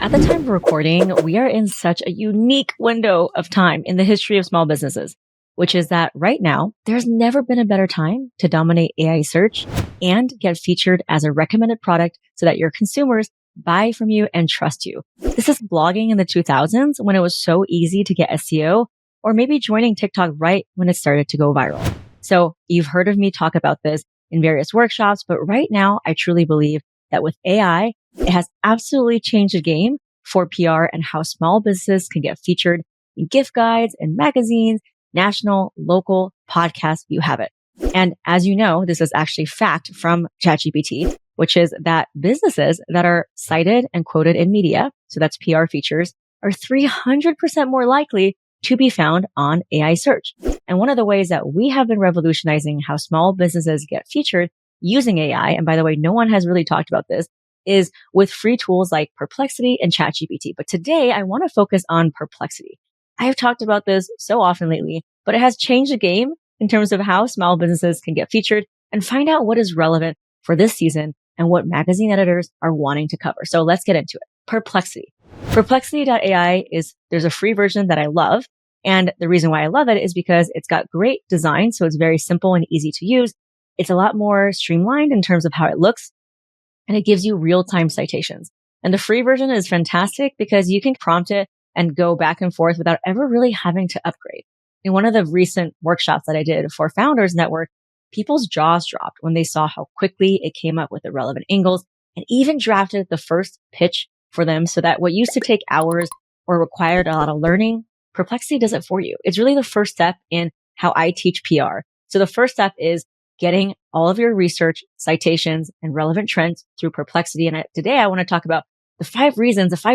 At the time of recording, we are in such a unique window of time in the history of small businesses, which is that right now, there's never been a better time to dominate AI search and get featured as a recommended product so that your consumers buy from you and trust you. This is blogging in the 2000s when it was so easy to get SEO, or maybe joining TikTok right when it started to go viral. So you've heard of me talk about this in various workshops, but right now I truly believe that with AI, it has absolutely changed the game for PR and how small businesses can get featured in gift guides and magazines, national, local, podcasts, you have it. And as you know, this is actually fact from ChatGPT, which is that businesses that are cited and quoted in media, so that's PR features, are 300% more likely to be found on AI search. And one of the ways that we have been revolutionizing how small businesses get featured using AI, and by the way, no one has really talked about this, is with free tools like Perplexity and ChatGPT. But today I want to focus on Perplexity. I have talked about this so often lately, but it has changed the game in terms of how small businesses can get featured and find out what is relevant for this season and what magazine editors are wanting to cover. So let's get into it. Perplexity. Perplexity.ai there's a free version that I love. And the reason why I love it is because it's got great design. So it's very simple and easy to use. It's a lot more streamlined in terms of how it looks, and it gives you real-time citations. And the free version is fantastic because you can prompt it and go back and forth without ever really having to upgrade. In one of the recent workshops that I did for Founders Network, people's jaws dropped when they saw how quickly it came up with the relevant angles and even drafted the first pitch for them so that what used to take hours or required a lot of learning, Perplexity does it for you. It's really the first step in how I teach PR. So the first step is getting all of your research, citations, and relevant trends through Perplexity. And today I want to talk about the 5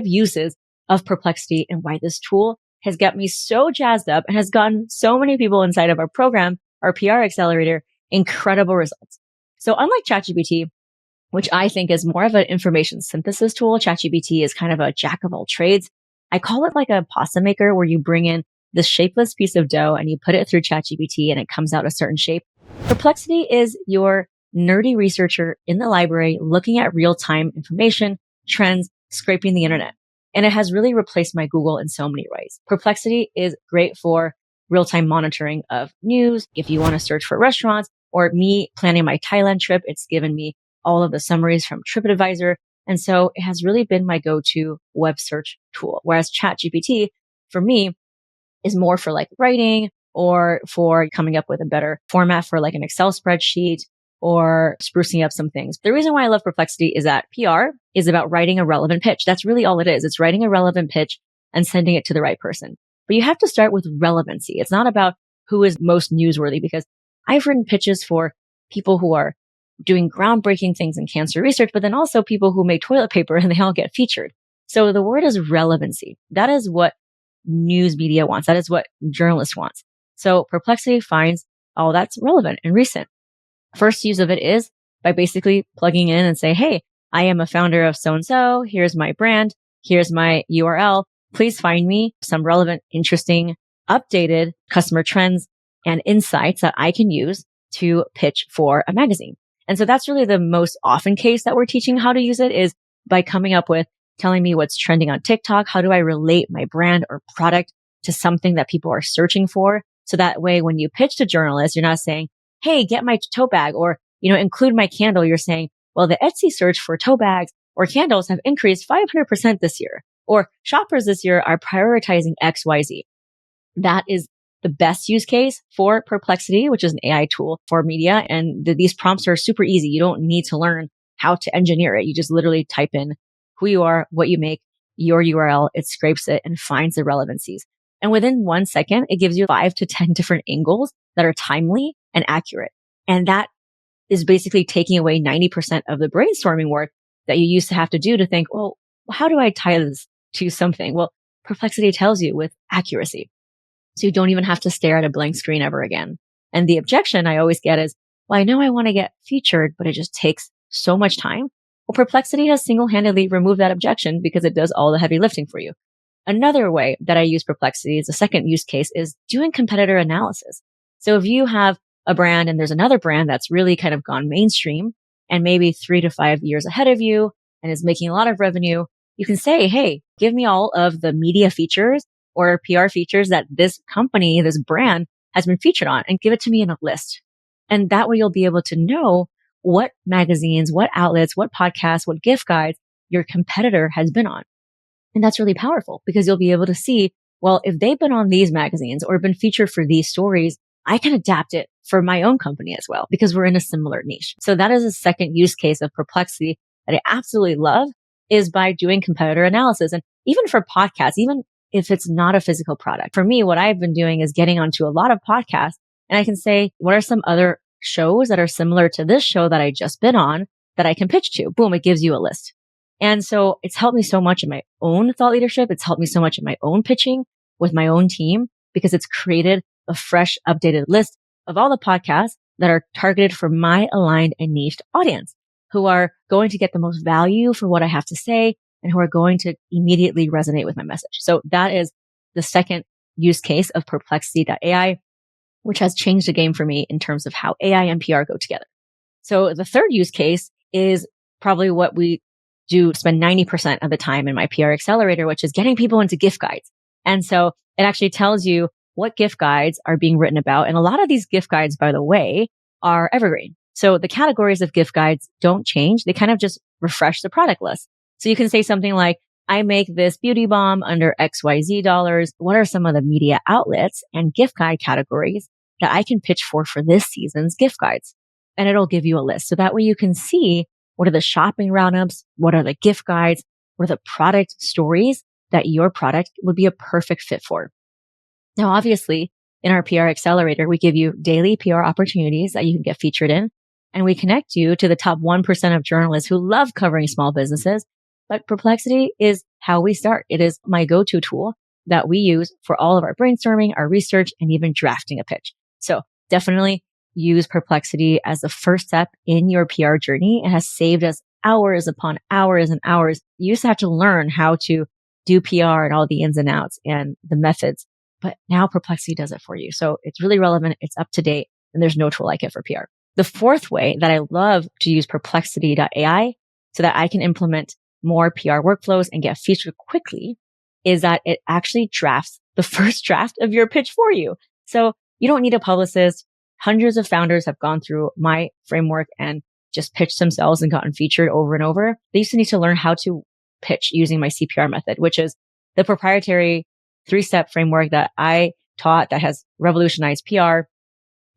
uses of Perplexity and why this tool has got me so jazzed up and has gotten so many people inside of our program, our PR accelerator, incredible results. So unlike ChatGPT, which I think is more of an information synthesis tool, ChatGPT is kind of a jack of all trades. I call it like a pasta maker where you bring in this shapeless piece of dough and you put it through ChatGPT and it comes out a certain shape. Perplexity is your nerdy researcher in the library looking at real-time information, trends, scraping the internet. And it has really replaced my Google in so many ways. Perplexity is great for real-time monitoring of news. If you want to search for restaurants or me planning my Thailand trip, it's given me all of the summaries from TripAdvisor. And so it has really been my go-to web search tool. Whereas ChatGPT for me is more for like writing or for coming up with a better format for like an Excel spreadsheet or sprucing up some things. The reason why I love Perplexity is that PR is about writing a relevant pitch. That's really all it is. It's writing a relevant pitch and sending it to the right person. But you have to start with relevancy. It's not about who is most newsworthy, because I've written pitches for people who are doing groundbreaking things in cancer research, but then also people who make toilet paper and they all get featured. So the word is relevancy. That is what news media wants. That is what journalists want. So Perplexity finds all that's relevant and recent. First use of it is by basically plugging in and say, hey, I am a founder of so-and-so. Here's my brand. Here's my URL. Please find me some relevant, interesting, updated customer trends and insights that I can use to pitch for a magazine. And so that's really the most often case that we're teaching how to use it, is by coming up with telling me what's trending on TikTok. How do I relate my brand or product to something that people are searching for? So that way, when you pitch to journalists, you're not saying, hey, get my tote bag, or, include my candle. You're saying, well, the Etsy search for tote bags or candles have increased 500% this year, or shoppers this year are prioritizing XYZ. That is the best use case for Perplexity, which is an AI tool for media. And these prompts are super easy. You don't need to learn how to engineer it. You just literally type in who you are, what you make, your URL. It scrapes it and finds the relevancies. And within 1 second, it gives you 5 to 10 different angles that are timely and accurate. And that is basically taking away 90% of the brainstorming work that you used to have to do to think, well, how do I tie this to something? Well, Perplexity tells you with accuracy. So you don't even have to stare at a blank screen ever again. And the objection I always get is, well, I know I want to get featured, but it just takes so much time. Well, Perplexity has single-handedly removed that objection because it does all the heavy lifting for you. Another way that I use Perplexity is the second use case is doing competitor analysis. So if you have a brand and there's another brand that's really kind of gone mainstream and maybe 3 to 5 years ahead of you and is making a lot of revenue, you can say, hey, give me all of the media features or PR features that this company, this brand has been featured on, and give it to me in a list. And that way you'll be able to know what magazines, what outlets, what podcasts, what gift guides your competitor has been on. And that's really powerful because you'll be able to see, well, if they've been on these magazines or been featured for these stories, I can adapt it for my own company as well because we're in a similar niche. So that is a second use case of Perplexity that I absolutely love, is by doing competitor analysis. And even for podcasts, even if it's not a physical product, for me, what I've been doing is getting onto a lot of podcasts, and I can say, what are some other shows that are similar to this show that I just been on that I can pitch to? Boom, it gives you a list. And so it's helped me so much in my own thought leadership. It's helped me so much in my own pitching with my own team because it's created a fresh, updated list of all the podcasts that are targeted for my aligned and niched audience, who are going to get the most value for what I have to say and who are going to immediately resonate with my message. So that is the second use case of Perplexity.ai, which has changed the game for me in terms of how AI and PR go together. So the third use case is probably what we do spend 90% of the time in my PR accelerator, which is getting people into gift guides. And so it actually tells you what gift guides are being written about. And a lot of these gift guides, by the way, are evergreen. So the categories of gift guides don't change. They kind of just refresh the product list. So you can say something like, I make this beauty balm under XYZ dollars. What are some of the media outlets and gift guide categories that I can pitch for this season's gift guides? And it'll give you a list. So that way you can see, what are the shopping roundups? What are the gift guides? What are the product stories that your product would be a perfect fit for? Now, obviously, in our PR accelerator, we give you daily PR opportunities that you can get featured in. And we connect you to the top 1% of journalists who love covering small businesses. But Perplexity is how we start. It is my go-to tool that we use for all of our brainstorming, our research, and even drafting a pitch. So definitely use Perplexity as the first step in your PR journey. It has saved us hours upon hours and hours. You used to have to learn how to do PR and all the ins and outs and the methods, but now Perplexity does it for you. So it's really relevant. It's up to date, and there's no tool like it for PR. The fourth way that I love to use Perplexity.ai so that I can implement more PR workflows and get featured quickly is that it actually drafts the first draft of your pitch for you. So you don't need a publicist. Hundreds of founders have gone through my framework and just pitched themselves and gotten featured over and over. They used to need to learn how to pitch using my CPR method, which is the proprietary 3-step framework that I taught that has revolutionized PR.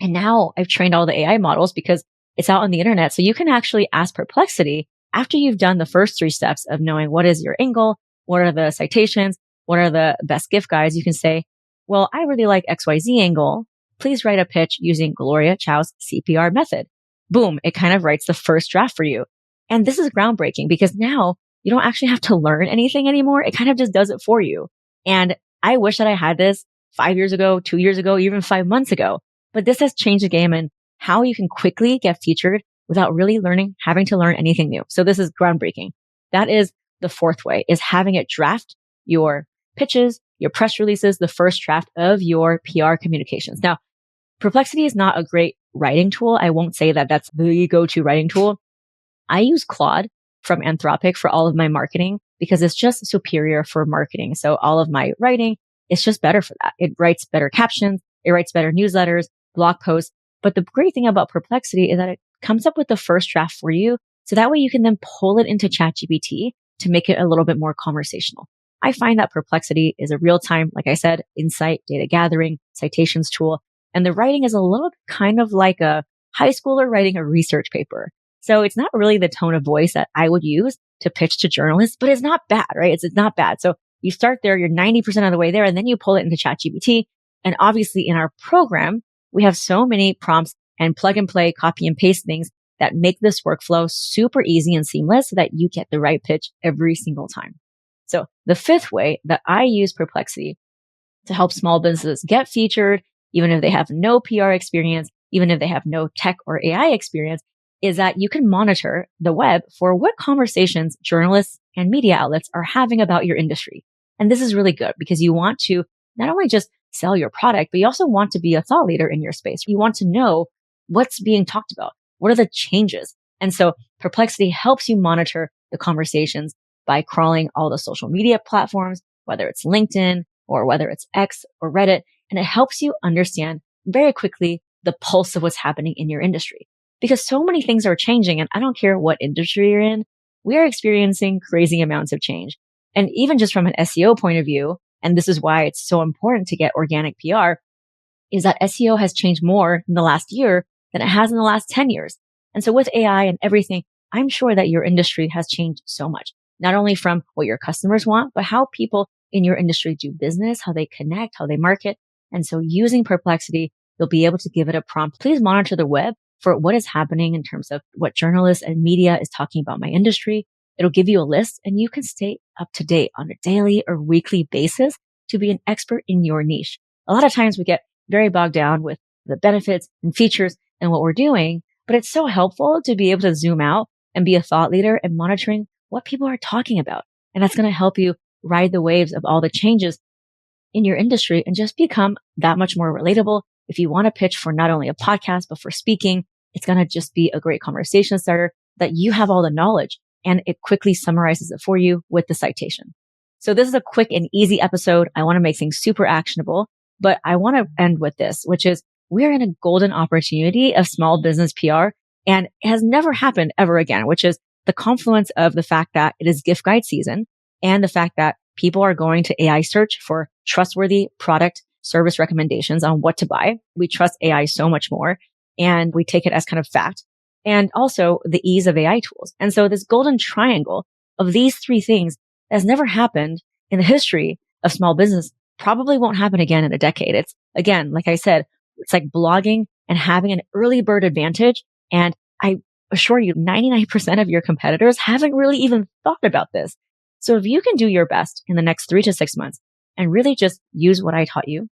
And now I've trained all the AI models because it's out on the internet. So you can actually ask Perplexity after you've done the first 3 steps of knowing what is your angle, what are the citations, what are the best gift guides. You can say, well, I really like XYZ angle. Please write a pitch using Gloria Chow's CPR method. Boom. It kind of writes the first draft for you. And this is groundbreaking because now you don't actually have to learn anything anymore. It kind of just does it for you. And I wish that I had this 5 years ago, 2 years ago, even 5 months ago. But this has changed the game and how you can quickly get featured without really having to learn anything new. So this is groundbreaking. That is the fourth way, is having it draft your pitches, your press releases, the first draft of your PR communications. Now, Perplexity is not a great writing tool. I won't say that that's the go-to writing tool. I use Claude from Anthropic for all of my marketing because it's just superior for marketing. So all of my writing, it's just better for that. It writes better captions. It writes better newsletters, blog posts. But the great thing about Perplexity is that it comes up with the first draft for you. So that way you can then pull it into ChatGPT to make it a little bit more conversational. I find that Perplexity is a real-time, like I said, insight, data gathering, citations tool. And the writing is a little kind of like a high schooler writing a research paper. So it's not really the tone of voice that I would use to pitch to journalists, but it's not bad, right? It's not bad. So you start there, you're 90% of the way there, and then you pull it into ChatGPT. And obviously in our program, we have so many prompts and plug and play, copy and paste things that make this workflow super easy and seamless so that you get the right pitch every single time. So the fifth way that I use Perplexity to help small businesses get featured, even if they have no PR experience, even if they have no tech or AI experience, is that you can monitor the web for what conversations journalists and media outlets are having about your industry. And this is really good because you want to not only just sell your product, but you also want to be a thought leader in your space. You want to know what's being talked about. What are the changes? And so Perplexity helps you monitor the conversations by crawling all the social media platforms, whether it's LinkedIn or whether it's X or Reddit. And it helps you understand very quickly the pulse of what's happening in your industry. Because so many things are changing, and I don't care what industry you're in, we are experiencing crazy amounts of change. And even just from an SEO point of view, and this is why it's so important to get organic PR, is that SEO has changed more in the last year than it has in the last 10 years. And so with AI and everything, I'm sure that your industry has changed so much, not only from what your customers want, but how people in your industry do business, how they connect, how they market. And so using Perplexity, you'll be able to give it a prompt. Please monitor the web for what is happening in terms of what journalists and media is talking about my industry. It'll give you a list and you can stay up to date on a daily or weekly basis to be an expert in your niche. A lot of times we get very bogged down with the benefits and features and what we're doing, but it's so helpful to be able to zoom out and be a thought leader and monitoring what people are talking about. And that's going to help you ride the waves of all the changes in your industry and just become that much more relatable. If you want to pitch for not only a podcast, but for speaking, it's going to just be a great conversation starter that you have all the knowledge and it quickly summarizes it for you with the citation. So this is a quick and easy episode. I want to make things super actionable, but I want to end with this, which is we're in a golden opportunity of small business PR and it has never happened ever again, which is the confluence of the fact that it is gift guide season and the fact that people are going to AI search for trustworthy product service recommendations on what to buy. We trust AI so much more and we take it as kind of fact. And also the ease of AI tools. And so this golden triangle of these three things has never happened in the history of small business, probably won't happen again in a decade. It's again, like I said, it's like blogging and having an early bird advantage. And I assure you, 99% of your competitors haven't really even thought about this. So if you can do your best in the next 3 to 6 months and really just use what I taught you,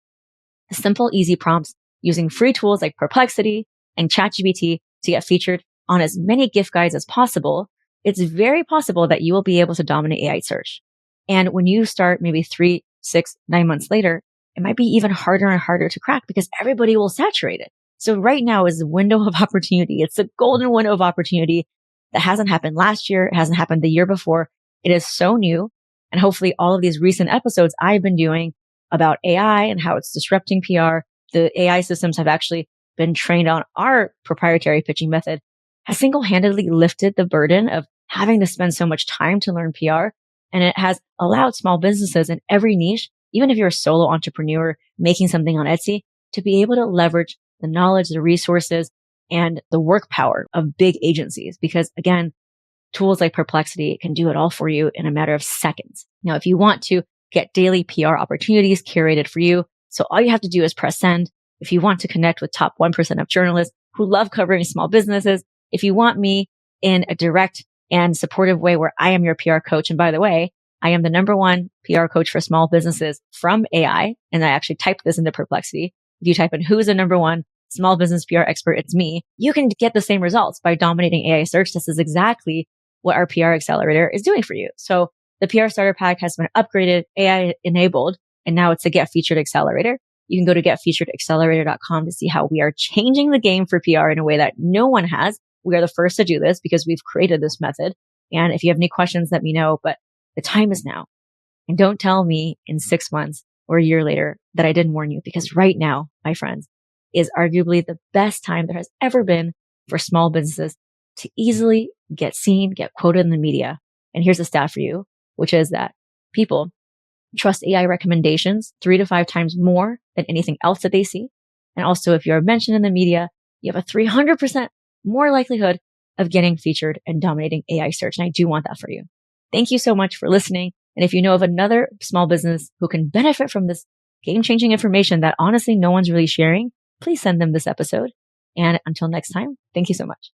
the simple, easy prompts using free tools like Perplexity and ChatGPT to get featured on as many gift guides as possible, it's very possible that you will be able to dominate AI search. And when you start maybe 3, 6, 9 months later, it might be even harder and harder to crack because everybody will saturate it. So right now is the window of opportunity. It's the golden window of opportunity that hasn't happened last year. It hasn't happened the year before. It is so new. And hopefully all of these recent episodes I've been doing about AI and how it's disrupting PR, the AI systems have actually been trained on our proprietary pitching method, has single-handedly lifted the burden of having to spend so much time to learn PR. And it has allowed small businesses in every niche, even if you're a solo entrepreneur making something on Etsy, to be able to leverage the knowledge, the resources, and the work power of big agencies. Because again, tools like Perplexity can do it all for you in a matter of seconds. Now, if you want to get daily PR opportunities curated for you, so all you have to do is press send. If you want to connect with top 1% of journalists who love covering small businesses, if you want me in a direct and supportive way where I am your PR coach. And by the way, I am the #1 PR coach for small businesses from AI. And I actually typed this into Perplexity. If you type in who's the #1 small business PR expert, it's me. You can get the same results by dominating AI search. This is exactly what our PR accelerator is doing for you. So the PR starter pack has been upgraded, AI enabled, and now it's a Get Featured Accelerator. You can go to getfeaturedaccelerator.com to see how we are changing the game for PR in a way that no one has. We are the first to do this because we've created this method. And if you have any questions, let me know. But the time is now. And don't tell me in 6 months or a year later that I didn't warn you, because right now, my friends, is arguably the best time there has ever been for small businesses to easily get seen, get quoted in the media. And here's a stat for you, which is that people trust AI recommendations 3 to 5 times more than anything else that they see. And also, if you're mentioned in the media, you have a 300% more likelihood of getting featured and dominating AI search. And I do want that for you. Thank you so much for listening. And if you know of another small business who can benefit from this game-changing information that honestly no one's really sharing, please send them this episode. And until next time, thank you so much.